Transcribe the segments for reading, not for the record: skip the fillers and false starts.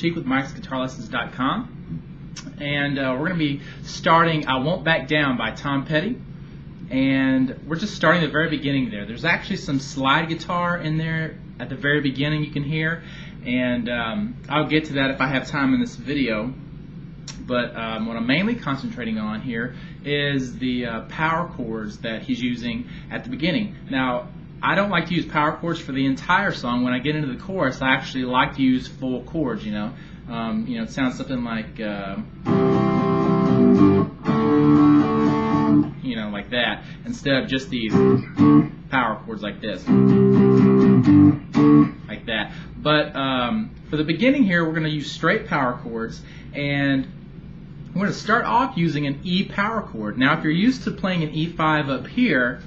With Mike'sGuitarLessons.com, and we're going to be starting I Won't Back Down by Tom Petty, and we're just starting the very beginning there. There's actually some slide guitar in there at the very beginning you can hear, and I'll get to that if I have time in this video, but what I'm mainly concentrating on here is the power chords that he's using at the beginning. Now, I don't like to use power chords for the entire song. When I get into the chorus, I actually like to use full chords, you know. It sounds something like, like that, instead of just these power chords like this, like that. But for the beginning here, we're going to use straight power chords, and we're going to start off using an E power chord. Now, if you're used to playing an E5 up here,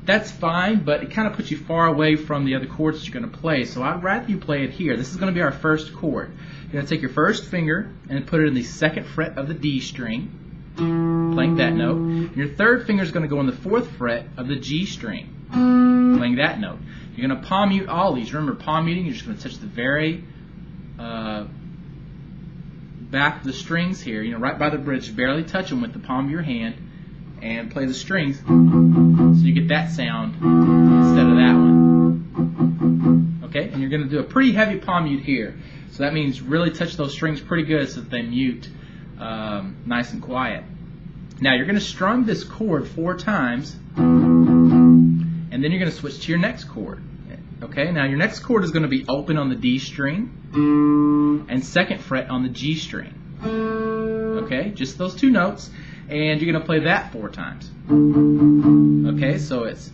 that's fine, but it kind of puts you far away from the other chords that you're going to play, so I'd rather you play it here. This is going to be our first chord. You're going to take your first finger and put it in the second fret of the D string, playing that note. And your third finger is going to go on the fourth fret of the G string, playing that note. You're going to palm mute all these. Remember, palm muting, you're just going to touch the very back of the strings here, right by the bridge, barely touch them with the palm of your hand, and play the strings so you get that sound instead of that one. Okay, and you're going to do a pretty heavy palm mute here. So that means really touch those strings pretty good so that they mute nice and quiet. Now you're going to strum this chord 4 times, and then you're going to switch to your next chord. Okay, now your next chord is going to be open on the D string and second fret on the G string. Okay, just those 2 notes. And you're going to play that 4 times. Okay, so it's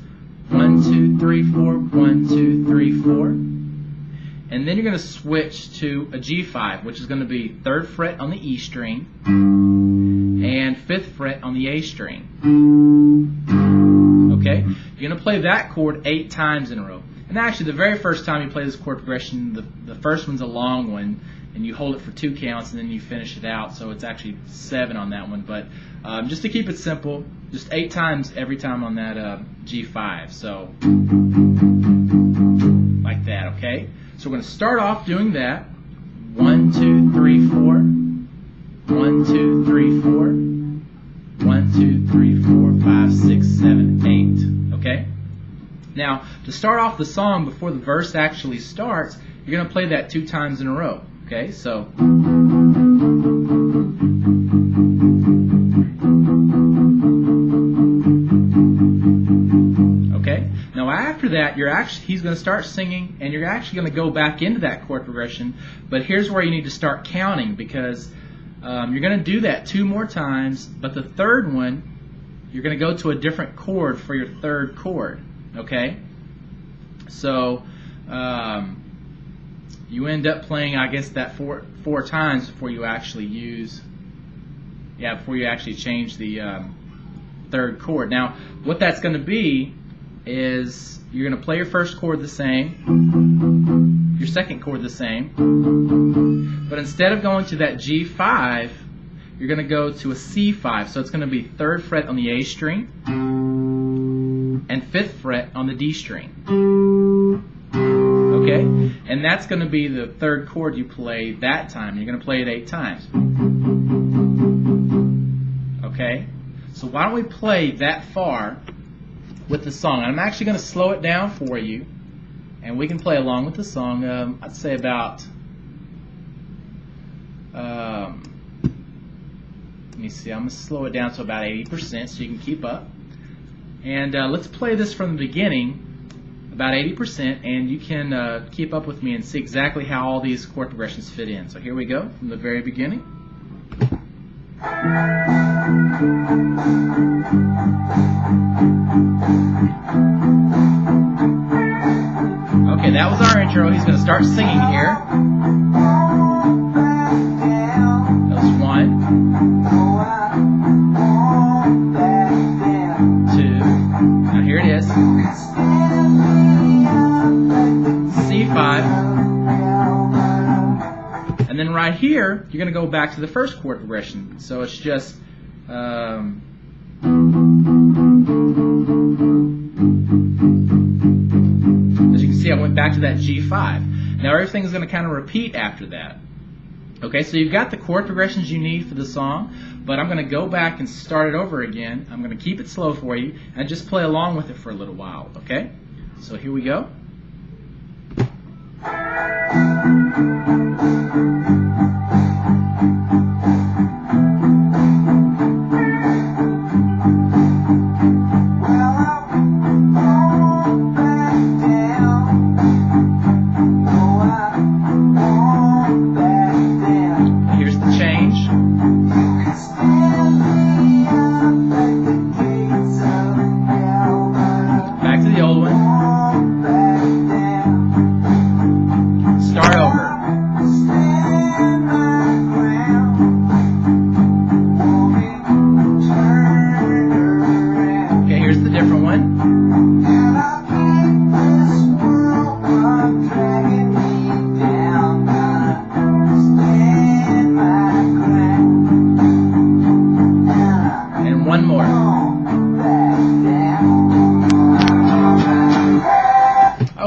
1, 2, 3, 4, 1, 2, 3, 4. And then you're going to switch to a G5, which is going to be 3rd fret on the E string and 5th fret on the A string. Okay, you're going to play that chord 8 times in a row. And actually, the very first time you play this chord progression, the first one's a long one, and you hold it for 2 counts, and then you finish it out, so it's actually 7 on that one. But just to keep it simple, just 8 times every time on that G5, so like that, okay? So we're going to start off doing that. 1, 2, 3, 4. 1, 2, 3, 4. 1, 2, 3, 4, 5, 6, 7, 8, okay? Now, to start off the song before the verse actually starts, you're going to play that 2 times in a row. Okay, so okay. Now after that, he's going to start singing, and you're actually going to go back into that chord progression. But here's where you need to start counting, because you're going to do that 2 more times. But the third one, you're going to go to a different chord for your third chord. Okay, so you end up playing, I guess, that four times before you actually change the third chord. Now, what that's going to be is you're going to play your first chord the same, your second chord the same, but instead of going to that G5, you're going to go to a C5. So it's going to be 3rd fret on the A string and 5th fret on the D string. Okay, and that's going to be the third chord you play that time. You're going to play it 8 times. Okay, so why don't we play that far with the song? I'm actually going to slow it down for you, and we can play along with the song. I'd say about, let me see, I'm going to slow it down to about 80% so you can keep up. And let's play this from the beginning, about 80%, and you can keep up with me and see exactly how all these chord progressions fit in. So here we go from the very beginning. Okay, that was our intro. He's going to start singing here. And then right here, you're going to go back to the first chord progression. So it's just as you can see, I went back to that G5. Now everything's going to kind of repeat after that. Okay, so you've got the chord progressions you need for the song, but I'm going to go back and start it over again. I'm going to keep it slow for you and just play along with it for a little while. Okay, so here we go. One more.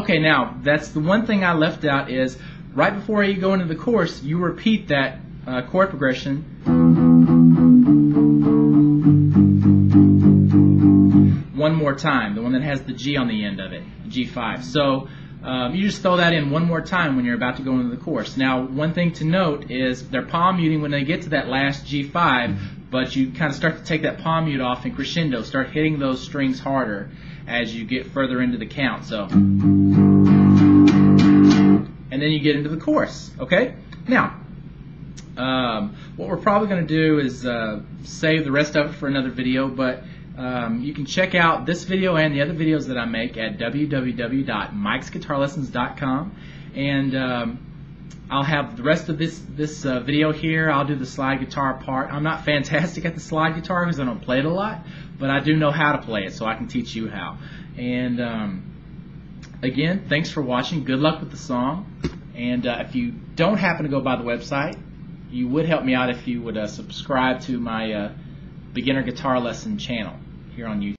Okay, now that's the one thing I left out is right before you go into the chorus, you repeat that chord progression one more time, the one that has the G on the end of it, G5. So you just throw that in one more time when you're about to go into the chorus. Now, one thing to note is they're palm muting when they get to that last G5, but you kind of start to take that palm mute off and crescendo, start hitting those strings harder as you get further into the count. So, and then you get into the chorus. Okay? Now, what we're probably going to do is save the rest of it for another video, but you can check out this video and the other videos that I make at www.mikesguitarlessons.com, and I'll have the rest of this video here. I'll do the slide guitar part. I'm not fantastic at the slide guitar because I don't play it a lot, but I do know how to play it, so I can teach you how. And again, thanks for watching. Good luck with the song. And if you don't happen to go by the website, you would help me out if you would subscribe to my beginner guitar lesson channel here on YouTube.